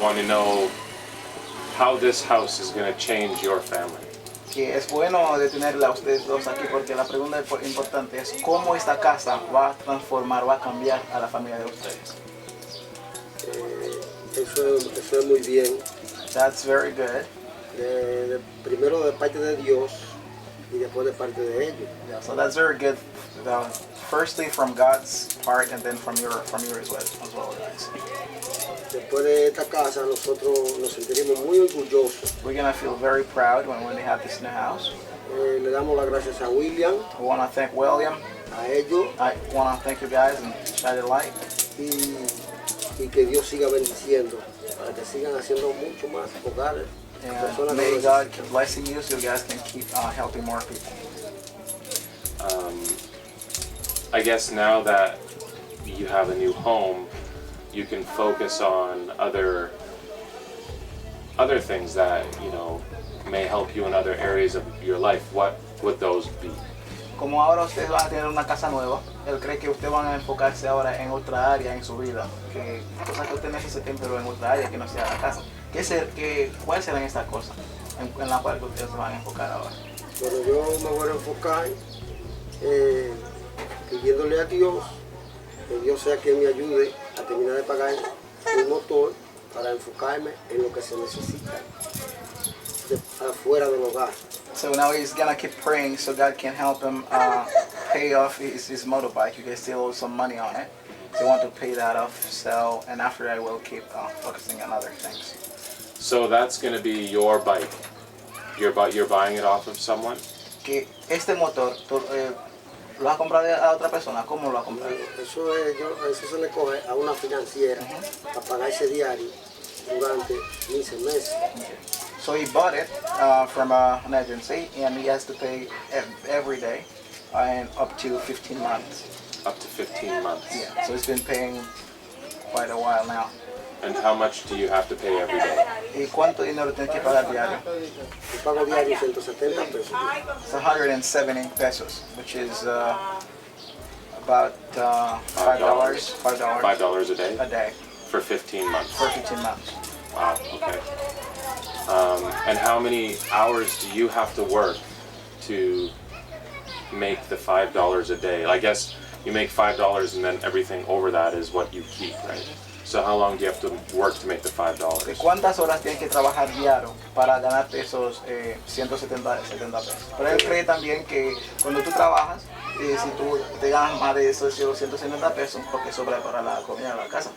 want to know how this house is going to change your family. Que es bueno de tenerla a ustedes dos aquí porque la pregunta importante es cómo esta casa va a transformar, va a cambiar a la familia de ustedes. Eso es muy bien. That's very good. Primero de parte de Dios y después de parte de ellos. Yeah, so that's very good. Firstly from God's part and then from yours as well, guys. Después de esta casa nosotros nos sentiremos muy orgullosos. We're gonna feel very proud when they have this new house. Le damos las gracias a William. We want to thank William. A ellos. I want to thank you guys and shine the light. Y que Dios siga bendiciendo para que sigan haciendo mucho más hogares. And may God keep blessing you so you guys can keep helping more people. I guess now that you have a new home, you can focus on other things that, may help you in other areas of your life. What would those be? Como ahora ustedes van a tener una casa nueva, él cree que ustedes van a enfocarse ahora en otra área en su vida, que cosas que ustedes necesiten, pero en otra área que no sea la casa. ¿Cuáles serán estas cosas en la cual ustedes se van a enfocar ahora? Bueno, yo me voy a enfocar pidiéndole a Dios que Dios sea quien me ayude a terminar de pagar un motor para enfocarme en lo que se necesita afuera del hogar. So now he's gonna keep praying so God can help him pay off his motorbike. You guys still owe some money on it. So you want to pay that off, sell, and after that we'll keep focusing on other things. So that's going to be your bike. You're buying it off of someone? Que este motor, ¿lo has comprado a otra persona? ¿Cómo lo has comprado? Eso se le coge a una financiera para pagarse diario durante 15 meses. Okay. So he bought it from an agency and he has to pay every day and up to 15 months. Up to 15 months. Yeah, so he's been paying quite a while now. And how much do you have to pay every day? ¿Y cuánto dinero tienes que pagar diario? Yo pago diario 170 pesos. It's 170 pesos, which is about $5 $5 a day? A day. For 15 months? For 15 months. Wow, okay. And how many hours do you have to work to make the $5 a day? I guess you make $5 and then everything over that is what you keep, right? So how long do you have to work to make the $5? ¿Cuántas horas tienes que trabajar diario para ganarte esos 170 pesos? Pero él cree también que cuando tú trabajas, si tú te ganas más de esos 170 pesos, porque sobra para la comida de la casa.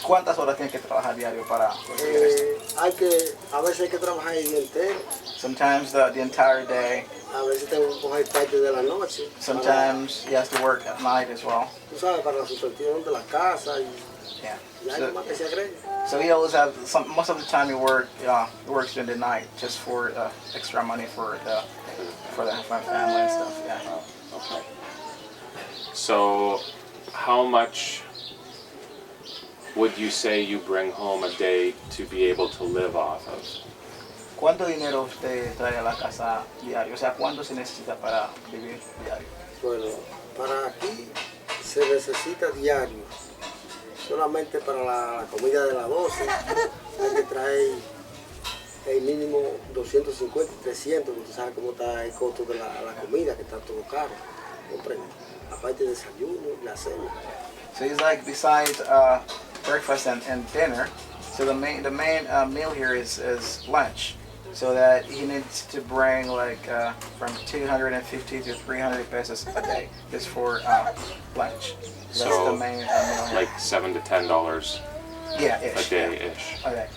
¿Cuántas horas tienes que trabajar diario para conseguir esto? A veces hay que trabajar el día entero. Sometimes the entire day. A veces tengo que coger parte de la noche. Sometimes he has to work at night as well. Tú sabes, para la supervisión de la casa y algo más que se agregue. So he always has most of the time he works during the night just for extra money for the family and stuff. Yeah. Okay. So how much would you say you bring home a day to be able to live off of? ¿Cuánto dinero usted trae a la casa diario? O sea, ¿cuánto se necesita para vivir diario? Bueno, para aquí se necesita diario. Solamente para la comida de las 12 hay que traer el mínimo 250 y 300, porque tú sabes cómo está el costo de la comida, que está todo caro. ¿Comprende? Aparte del desayuno y la cena. So he's like, besides breakfast and dinner, so the main meal here is lunch. So that he needs to bring like from 250 to 300 pesos a day just for lunch. So that's the main meal here. Like $7 to $10 ish. a day-ish. Okay.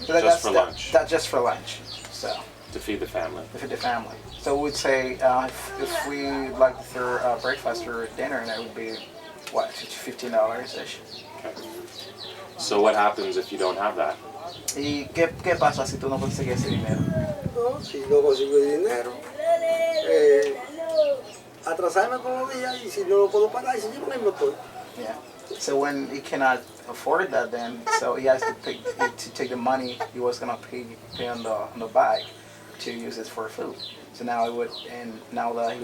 So Just for lunch. That's just for lunch. So to feed the family. To feed the family. So we'd say if we like for breakfast or dinner, that would be what, $15 ish. Okay. So what happens if you don't have that? ¿Y qué pasa si tú no consigues ese dinero? No, si no consigo el dinero, atrasarme con los días y si no lo puedo pagar, si llevo el motor. Yeah. So when he cannot afford that, then so he has to take the money he was gonna pay on the bag to use it for food. So now he would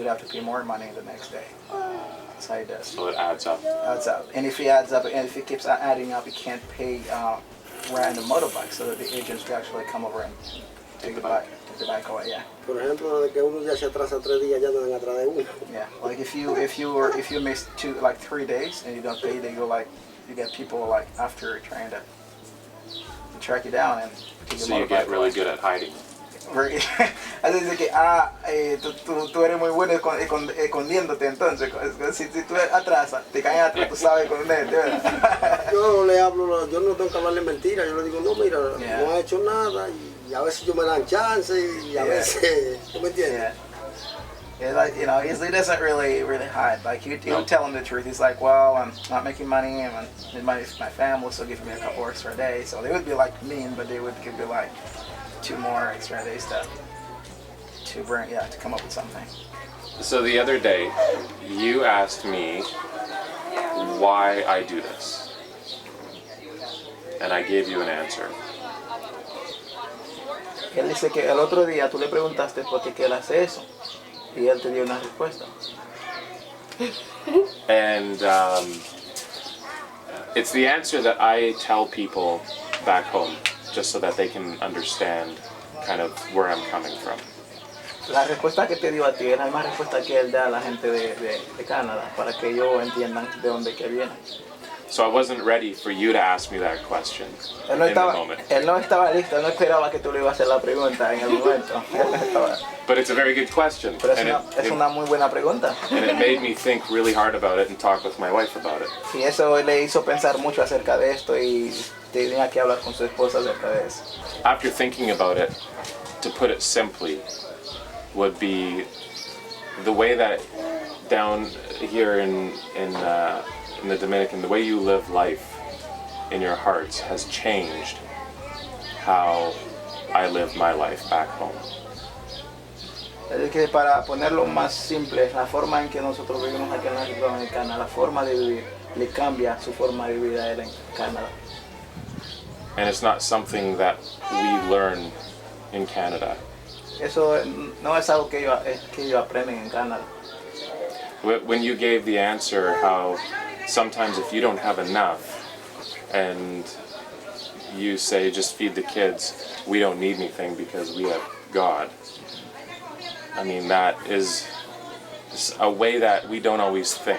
have to pay more money the next day. That's how he does. So it adds up. Adds up. And if he adds up, and if it keeps adding up, he can't pay random motorbikes so that the agents could actually come over and take the bike away. Yeah. Por ejemplo, desde que uno ya se atrasa 3 días, ya andan atrás de uno. Yeah. Like if you miss 3 days and you don't pay, you get people like after trying to track you down and take your So you motorbike get really away. good at hiding. Así dice que, tú eres muy bueno escondiéndote entonces. Si tú atrasas, te caen atrás, tú sabes esconderte, ¿verdad? Yo le hablo, yo no tengo que hablarle mentira, yo le digo, no, mira, Yeah. no ha hecho nada y a veces yo me dan chance y a Yeah. veces, ¿tú me entiendes? Yeah. Yeah, like, you know, he doesn't really hide. Like, he would tell him the truth. He's like, well, I'm not making money, and my family still giving me a couple extra a day. So they would be like mean, but they would give you like 2 more extra days to come up with something. So the other day, you asked me why I do this. And I gave you an answer. Él dice que el otro día tú le preguntaste por qué él hace eso. Y él te dio una respuesta. And it's the answer that I tell people back home, just so that they can understand kind of where I'm coming from. La respuesta que te dio a ti es la misma respuesta que él da a la gente de Canadá, para que ellos entiendan de dónde que viene. So I wasn't ready for you to ask me that question Él no in the estaba moment. listo, él no esperaba que tú le ibas a hacer la pregunta en el momento. Él no estaba- But it's a very good question. Pero And es una muy buena pregunta. and it made me think really hard about it and talk with my wife about it. Y eso le hizo pensar mucho acerca de esto y tenía que hablar con su esposa acerca de eso. After thinking about it, to put it simply, would be the way that down here in the Dominican, the way you live life in your hearts has changed how I live my life back home. Es que para ponerlo más simple, la forma en que nosotros vivimos aquí en la República Dominicana, la forma de vivir, le cambia su forma de vida a él en Canadá. And it's not something that we learn in Canada. Eso no es algo que ellos aprenden en Canadá. When you gave the answer, how sometimes if you don't have enough and you say just feed the kids, we don't need anything because we have God. I mean, that is a way that we don't always think.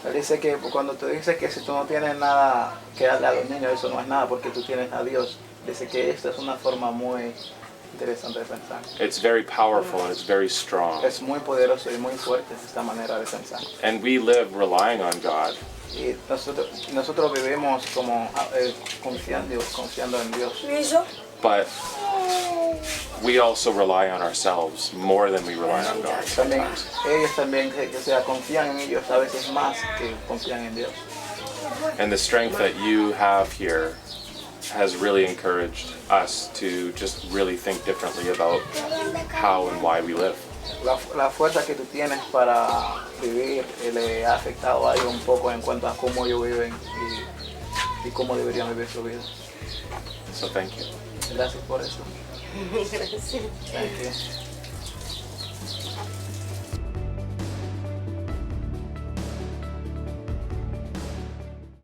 Él dice que cuando tú dices que si tú no tienes nada que darle a los niños, eso no es nada porque tú tienes a Dios. Dice que esta es una forma muy interesante de pensar. It's very powerful and it's very strong. Es muy poderoso y muy fuerte esta manera de pensar. And we live relying on God. Y nosotros vivimos como confiando en Dios. But we also rely on ourselves more than we rely on God También, sometimes. ellos también confían en ellos a veces más que confían en Dios. And the strength that you have here has really encouraged us to just really think differently about how and why we live. La fuerza que tú tienes para vivir le ha afectado a ellos un poco en cuanto a cómo ellos viven y cómo deberían vivir su vida. So thank you. Gracias por eso. Gracias. Thank you.